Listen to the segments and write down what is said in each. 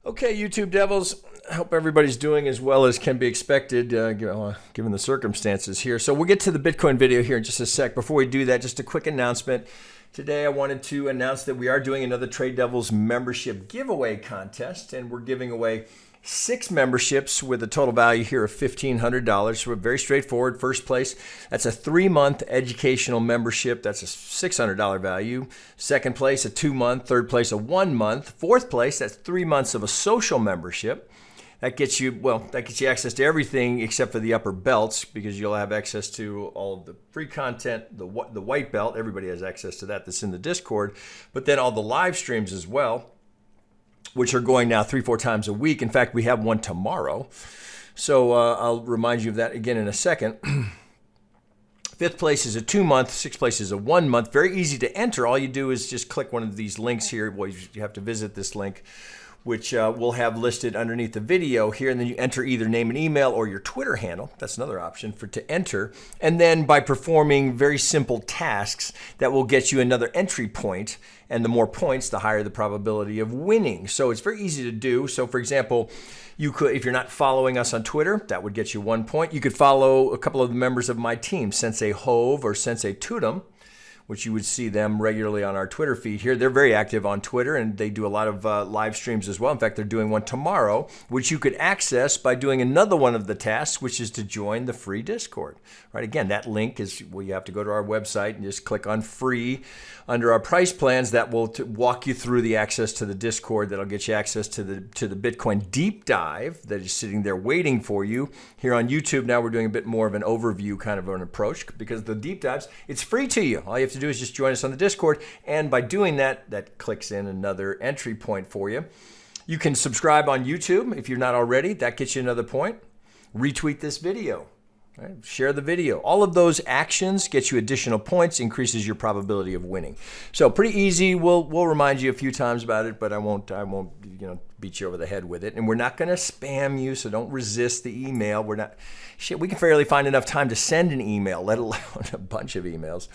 Okay, YouTube devils, I hope everybody's doing as well as can be expected given the circumstances here. So we'll get to the Bitcoin video here in just a sec. Before we do that, just a quick announcement. Today I wanted to announce that we are doing another Trade Devils membership giveaway contest, and we're giving away 6 memberships with a total value here of $1,500. So very straightforward. First place, that's a 3-month educational membership. That's a $600 value. Second place, a 2-month. Third place, a 1-month. Fourth place, that's 3 months of a social membership. That gets you, access to everything except for the upper belts, because you'll have access to all of the free content, the white belt. Everybody has access to that that's in the Discord, but then all the live streams as well, which are going now 3-4 times a week. In fact, we have one tomorrow. So I'll remind you of that again in a second. 5th place is a 2-month, 6th place is a 1-month. Very easy to enter. All you do is just click one of these links here. Well, you have to visit this link, which we'll have listed underneath the video here, and then you enter either name and email or your Twitter handle. That's another option to enter. And then by performing very simple tasks, that will get you another entry point, and the more points, the higher the probability of winning. So it's very easy to do. So for example, you could, if you're not following us on Twitter, that would get you 1 point. You could follow a couple of the members of my team, Sensei Hove or Sensei Tutum, which you would see them regularly on our Twitter feed here. They're very active on Twitter, and they do a lot of live streams as well. In fact, they're doing one tomorrow, which you could access by doing another one of the tasks, which is to join the free Discord. Right? Again, that link is, well, you have to go to our website and just click on free under our price plans. That will walk you through the access to the Discord. That'll get you access to the Bitcoin deep dive that is sitting there waiting for you. Here on YouTube now, we're doing a bit more of an overview kind of an approach, because the deep dives, it's free to you. All you have to do is just join us on the Discord, and by doing that, that clicks in another entry point for you. You can subscribe on YouTube if you're not already. That gets you another point. Retweet this video. Right? Share the video. All of those actions get you additional points, increases your probability of winning. So pretty easy. We'll remind you a few times about it, but I won't beat you over the head with it. And we're not going to spam you, so don't resist the email. We can fairly find enough time to send an email, let alone a bunch of emails.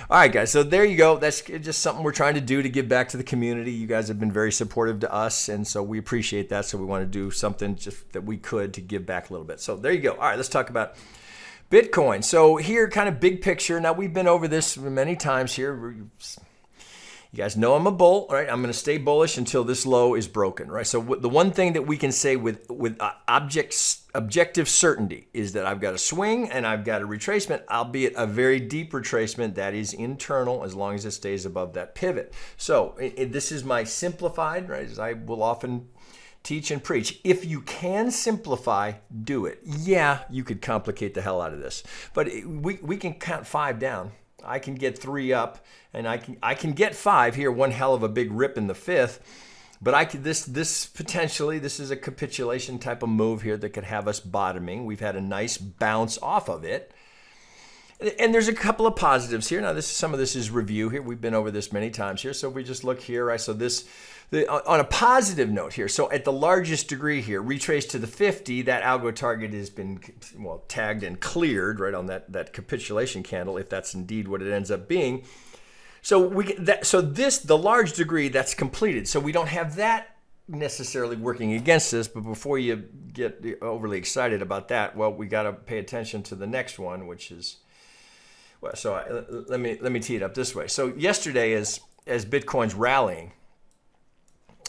All right, guys. So there you go. That's just something we're trying to do to give back to the community. You guys have been very supportive to us, and so we appreciate that. So we want to do something just that we could to give back a little bit. So there you go. All right, let's talk about Bitcoin. So here, kind of big picture. Now, we've been over this many times here. You guys know I'm a bull, right? I'm going to stay bullish until this low is broken, right? So the one thing that we can say with objective certainty is that I've got a swing and I've got a retracement, albeit a very deep retracement that is internal, as long as it stays above that pivot. So this is my simplified, right? As I will often teach and preach. If you can simplify, do it. Yeah, you could complicate the hell out of this, but we can count 5 down. I can get 3 up, and I can get 5 here. One hell of a big rip in the 5th, but this potentially, this is a capitulation type of move here that could have us bottoming. We've had a nice bounce off of it. And there's a couple of positives here. Now, some of this is review here. We've been over this many times here. So if we just look here, right? So on a positive note here, so at the largest degree here, retraced to the 50, that algo target has been, well, tagged and cleared, right, on that capitulation candle, if that's indeed what it ends up being. So the large degree, that's completed. So we don't have that necessarily working against us. But before you get overly excited about that, well, we got to pay attention to the next one, which is, well, so let me tee it up this way. So yesterday, as Bitcoin's rallying,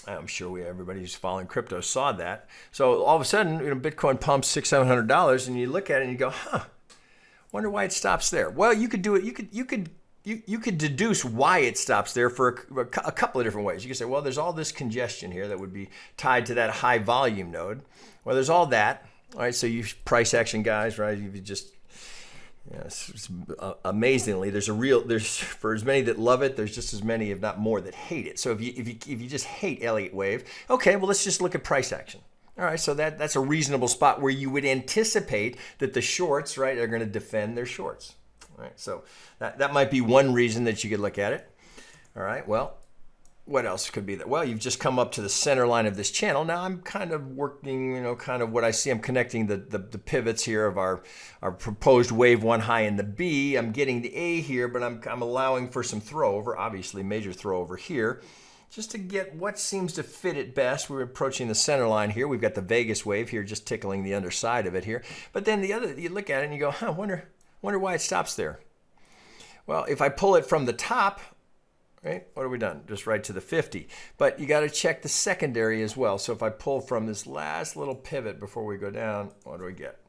I'm sure everybody who's following crypto saw that. So all of a sudden, Bitcoin pumps $600-700, and you look at it and you go, wonder why it stops there. Well, you could do it. You could deduce why it stops there for a couple of different ways. You could say, well, there's all this congestion here that would be tied to that high volume node. Well, there's all that. All right, so you price action guys, right? You just, amazingly, there's for as many that love it, there's just as many, if not more, that hate it. So if you just hate Elliott Wave, okay, well, let's just look at price action. All right, so that's a reasonable spot where you would anticipate that the shorts, right, are going to defend their shorts. All right, so that might be one reason that you could look at it. All right, well, what else could be there? Well, you've just come up to the center line of this channel. Now I'm kind of working, kind of what I see. I'm connecting the pivots here of our proposed wave 1 high in the B. I'm getting the A here, but I'm allowing for some throw over, obviously major throw over here. just to get what seems to fit it best. We're approaching the center line here. We've got the Vegas wave here just tickling the underside of it here. But then the other, you look at it and you go, huh, wonder why it stops there. Well, if I pull it from the top, right, what have we done? Just right to the 50. But you got to check the secondary as well. So if I pull from this last little pivot before we go down, what do we get?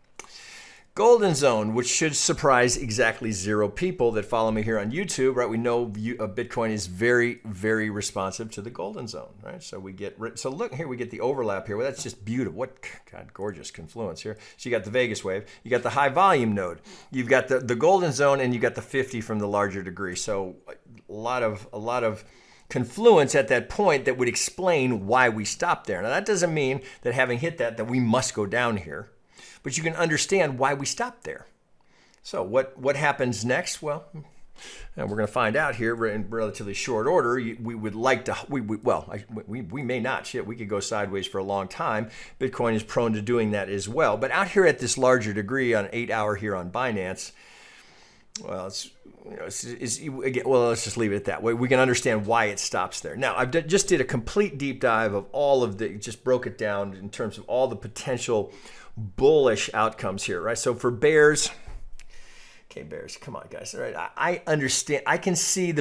Golden zone, which should surprise exactly 0 people that follow me here on YouTube, right? We know Bitcoin is very, very responsive to the golden zone, right? So we get, so look here, we get the overlap here. Well, that's just beautiful. What, God, gorgeous confluence here. So you got the Vegas wave, you got the high volume node, you've got the golden zone, and you got the 50 from the larger degree. So a lot of confluence at that point that would explain why we stopped there. Now that doesn't mean that having hit that we must go down here. But you can understand why we stopped there. So what happens next? Well, and we're going to find out here in relatively short order. We would like to, we may not. Shit, we could go sideways for a long time. Bitcoin is prone to doing that as well. But out here at this larger degree on 8-hour here on Binance, well, let's just leave it at that way. We can understand why it stops there. Now, I just did a complete deep dive of all of just broke it down in terms of all the potential bullish outcomes here, right? So for bears, okay, bears, come on, guys, all right? I understand. I can see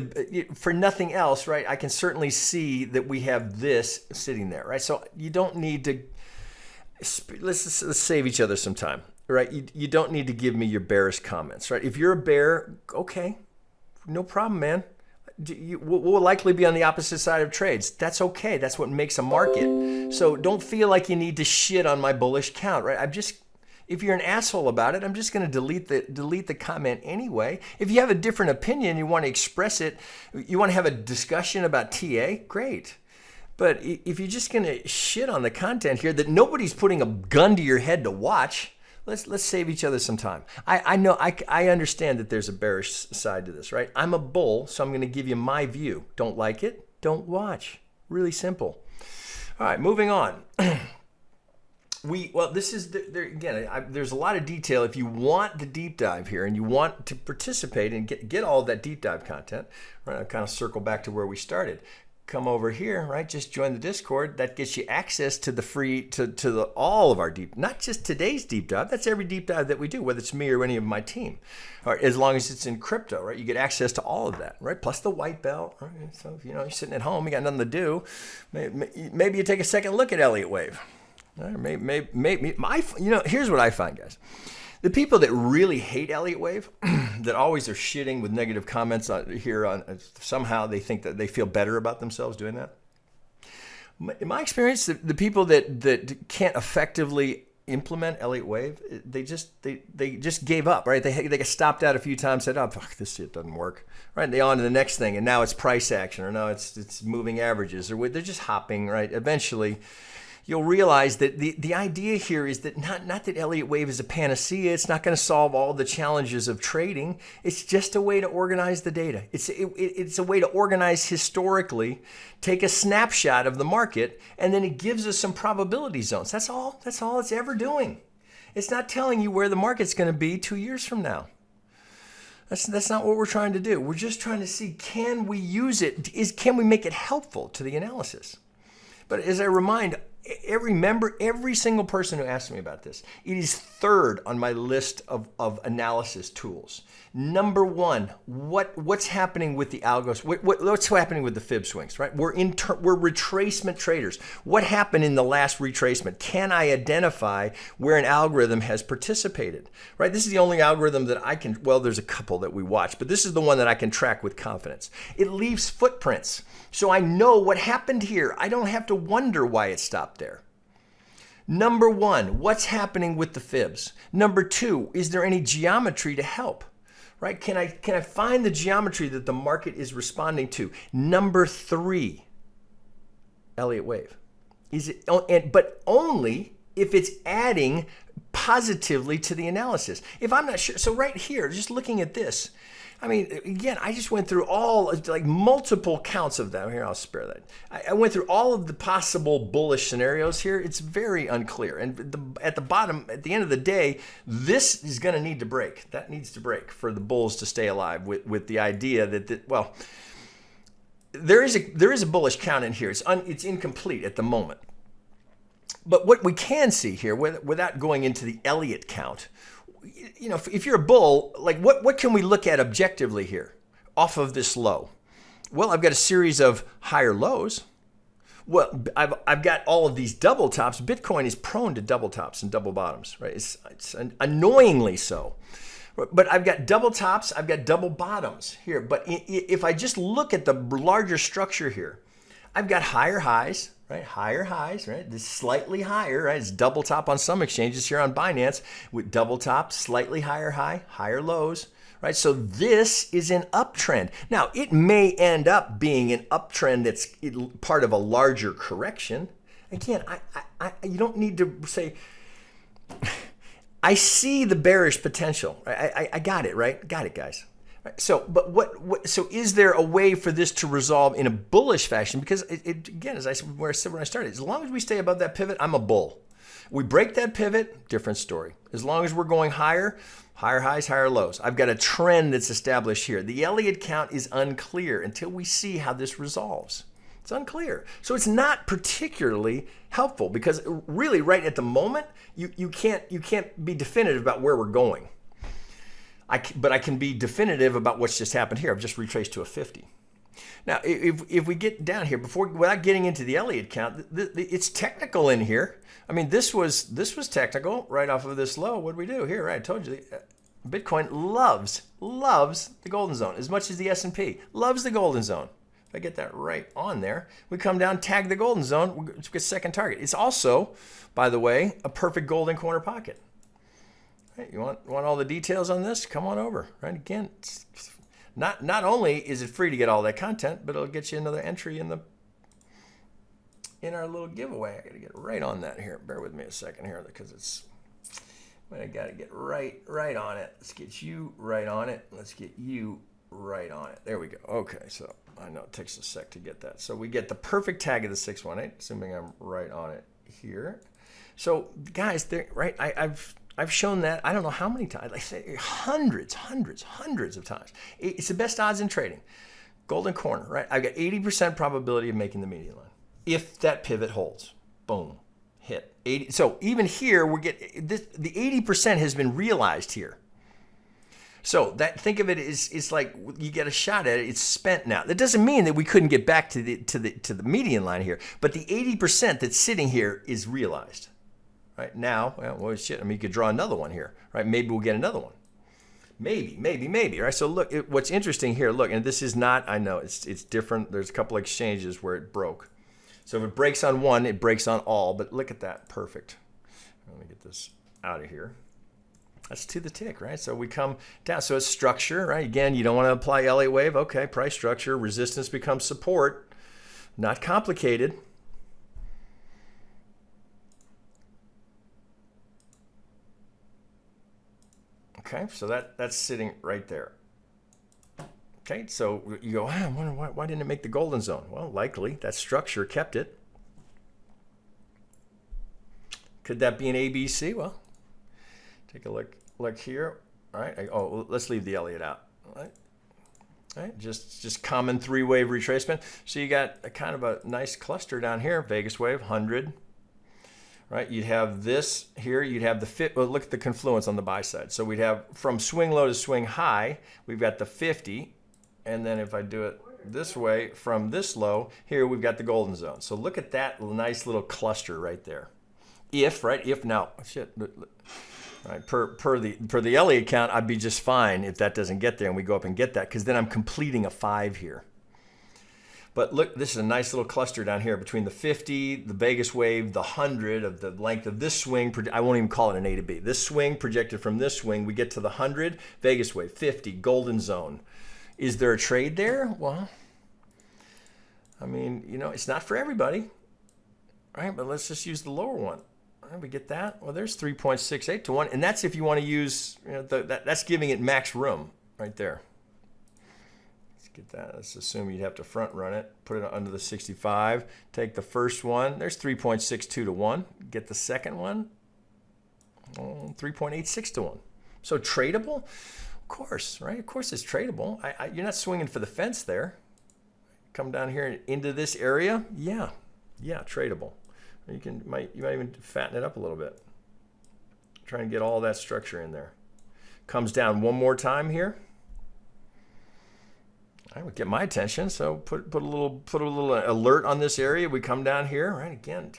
for nothing else, right? I can certainly see that we have this sitting there, right? So you don't need to, let's save each other some time, right? You don't need to give me your bearish comments, right? If you're a bear, okay, no problem, man. We'll likely be on the opposite side of trades. That's okay. That's what makes a market. So don't feel like you need to shit on my bullish count, right? If you're an asshole about it, I'm just going to delete the comment anyway. If you have a different opinion, you want to express it, you want to have a discussion about TA, great. But if you're just going to shit on the content here that nobody's putting a gun to your head to watch, let's save each other some time. I know, I understand that there's a bearish side to this, right? I'm a bull, so I'm going to give you my view. Don't like it? Don't watch. Really simple. All right, moving on. This is, again, there's a lot of detail. If you want the deep dive here and you want to participate and get all of that deep dive content, right? I'll kind of circle back to where we started. Come over here, right? Just join the Discord. That gets you access to the free, all of our deep, not just today's deep dive. That's every deep dive that we do, whether it's me or any of my team, or as long as it's in crypto, right? You get access to all of that, right? Plus the white belt, right? So if you're sitting at home, you got nothing to do, maybe you take a second look at Elliott Wave. Right? Maybe here's what I find, guys. The people that really hate Elliott Wave, that always are shitting with negative comments here on somehow they think that they feel better about themselves doing that. In my experience, the people that can't effectively implement Elliott Wave, they just gave up, right? They got stopped out a few times, said, "Oh, fuck, this shit doesn't work," right? And they on to the next thing, and now it's price action, or now it's moving averages, or they're just hopping, right? Eventually, you'll realize that the idea here is that not that Elliott Wave is a panacea. It's not going to solve all the challenges of trading. It's just a way to organize the data. It's a way to organize historically, take a snapshot of the market, and then it gives us some probability zones. That's all it's ever doing. It's not telling you where the market's going to be 2 years from now. That's not what we're trying to do. We're just trying to see, can we use it? Can we make it helpful to the analysis? But as I remind every single person who asks me about this, it is third on my list of analysis tools. Number one, what's happening with the algos? What's happening with the fib swings, right? We're retracement traders. What happened in the last retracement? Can I identify where an algorithm has participated, right? This is the only algorithm that I can, well, there's a couple that we watch, but this is the one that I can track with confidence. It leaves footprints. So I know what happened here. I don't have to wonder why it stopped there. Number one, what's happening with the fibs? Number two, is there any geometry to help? Right? Can I find the geometry that the market is responding to? Number three, Elliott Wave. But only if it's adding positively to the analysis. If I'm not sure, so right here, just looking at this, I mean, again, I just went through multiple counts of them. Here, I'll spare that. I went through all of the possible bullish scenarios here. It's very unclear. And at the bottom, at the end of the day, this is going to need to break. That needs to break for the bulls to stay alive with the idea that there is a bullish count in here. It's incomplete at the moment. But what we can see here, without going into the Elliott count, you know, if you're a bull, like what can we look at objectively here off of this low? Well, I've got a series of higher lows. Well, I've got all of these double tops. Bitcoin is prone to double tops and double bottoms, right? It's annoyingly so. But I've got double tops, I've got double bottoms here. But if I just look at the larger structure here, I've got higher highs, right? Higher highs, right? This slightly higher, right? It's double top on some exchanges here on Binance with double top, slightly higher high, higher lows, right? So this is an uptrend. Now, it may end up being an uptrend that's part of a larger correction. Again, you don't need to say... I see the bearish potential. I got it, right? Got it, guys. Right. So, but so is there a way for this to resolve in a bullish fashion? Because again, as I said when I started, as long as we stay above that pivot, I'm a bull. We break that pivot, different story. As long as we're going higher, higher highs, higher lows. I've got a trend that's established here. The Elliott count is unclear until we see how this resolves. It's unclear. So it's not particularly helpful because really right at the moment, you can't be definitive about where we're going. But I can be definitive about what's just happened here. I've just retraced to a 50. Now, if we get down here, without getting into the Elliott count, it's technical in here. I mean, this was technical right off of this low. What did we do here? Right, I told you, Bitcoin loves the golden zone as much as the S&P loves the golden zone. If I get that right on there, we come down, tag the golden zone, we get second target. It's also, by the way, a perfect golden corner pocket. Right, you want all the details on this? Come on over. Right, again, not only is it free to get all that content, but it'll get you another entry in our little giveaway. I got to get right on that here. Bear with me a second here because I got to get right on it. Let's get you right on it. Let's get you right on it. There we go. Okay, so I know it takes a sec to get that. So we get the perfect tag of the 618, assuming I'm right on it here. So guys, right? I've shown that I don't know how many times. I say hundreds of times. It's the best odds in trading. Golden corner, right? I've got 80% probability of making the median line if that pivot holds. Boom, hit 80. So even here, the 80% has been realized here. So think of it as like you get a shot at it. It's spent now. That doesn't mean that we couldn't get back to the median line here, but the 80% that's sitting here is realized. Right now, well, shit. I mean, you could draw another one here, right? Maybe we'll get another one. Maybe, right? So look, what's interesting here. Look, and this is not. I know it's different. There's a couple of exchanges where it broke. So if it breaks on one, it breaks on all. But look at that, perfect. Let me get this out of here. That's to the tick, right? So we come down. So it's structure, right? Again, you don't want to apply Elliott Wave. Okay, price structure. Resistance becomes support. Not complicated. Okay, so that's sitting right there. Okay, so you go, I wonder why didn't it make the golden zone? Well, likely that structure kept it. Could that be an ABC? Well, take a look here. All right. Let's leave the Elliott out. All right. Just common three-wave retracement. So you got a kind of a nice cluster down here. Vegas wave, 100. Right. You'd have this here. You'd have the fit. Well, look at the confluence on the buy side. So we'd have from swing low to swing high. We've got the 50, and then if I do it this way from this low here, we've got the golden zone. So look at that nice little cluster right there. If now, shit, right, per the Elliott count, I'd be just fine if that doesn't get there and we go up and get that, because then I'm completing a 5 here. But look, this is a nice little cluster down here between the 50, the Vegas wave, the 100 of the length of this swing. I won't even call it an A to B. This swing projected from this swing, we get to the 100, Vegas wave, 50, golden zone. Is there a trade there? Well, I mean, it's not for everybody, right? But let's just use the lower one. We get that. Well, there's 3.68 to 1, and that's if you want to use. That's giving it max room right there. Let's get that. Let's assume you'd have to front run it, put it under the 65. Take the first one. There's 3.62 to 1. Get the second one. 3.86 to 1. So tradable, of course, right? Of course, it's tradable. You're not swinging for the fence there. come down here into this area, yeah, tradable. You might even fatten it up a little bit. Try and get all that structure in there. Comes down one more time here. I would get my attention, so put a little alert on this area. We come down here, right? Again,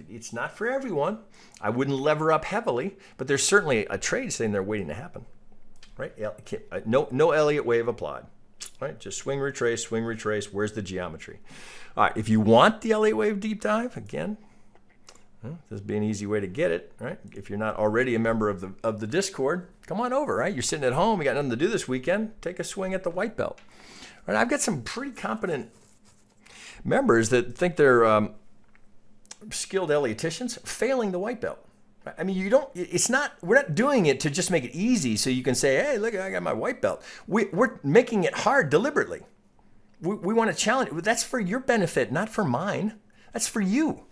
it's not for everyone. I wouldn't lever up heavily, but there's certainly a trade sitting there waiting to happen, right? No Elliott wave applied, right? Just swing, retrace, swing, retrace. Where's the geometry? All right, if you want the Elliott wave deep dive, again, this would be an easy way to get it, right? If you're not already a member of the Discord, come on over, right? You're sitting at home, you got nothing to do this weekend. Take a swing at the white belt. Right, I've got some pretty competent members that think they're skilled Elliotticians failing the white belt. I mean, we're not doing it to just make it easy so you can say, hey, look, I got my white belt. We're making it hard deliberately. We want to challenge it. That's for your benefit, not for mine. That's for you.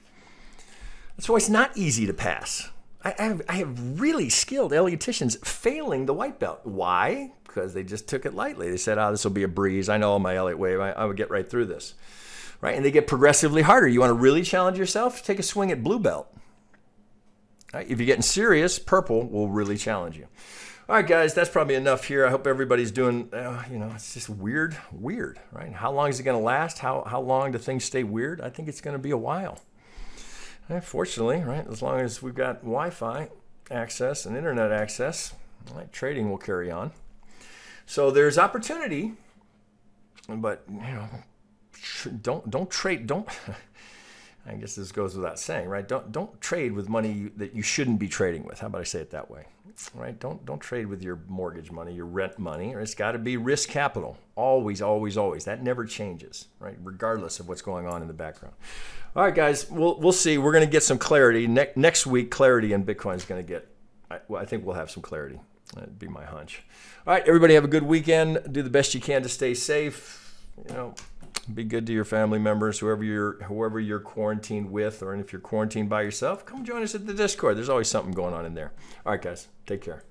That's why it's not easy to pass. I have really skilled Elliotticians failing the white belt. Why? Because they just took it lightly. They said, this will be a breeze. I know my Elliott wave. I would get right through this. Right? And they get progressively harder. You want to really challenge yourself? Take a swing at blue belt. Right? If you're getting serious, purple will really challenge you. All right, guys, that's probably enough here. I hope everybody's doing, it's just weird, right? How long is it going to last? How long do things stay weird? I think it's going to be a while. Fortunately, right, as long as we've got Wi-Fi access and internet access, right, trading will carry on. So there's opportunity, but don't trade. I guess this goes without saying, right? Don't trade with money that you shouldn't be trading with. How about I say it that way, right? Don't trade with your mortgage money, your rent money. It's got to be risk capital. Always, always, always. That never changes, right? Regardless of what's going on in the background. All right, guys, we'll see. We're going to get some clarity. Next week, clarity in Bitcoin is going to get, I think we'll have some clarity. That'd be my hunch. All right, everybody have a good weekend. Do the best you can to stay safe. Be good to your family members, whoever you're quarantined with, or if you're quarantined by yourself, come join us at the Discord. There's always something going on in there. All right, guys, take care.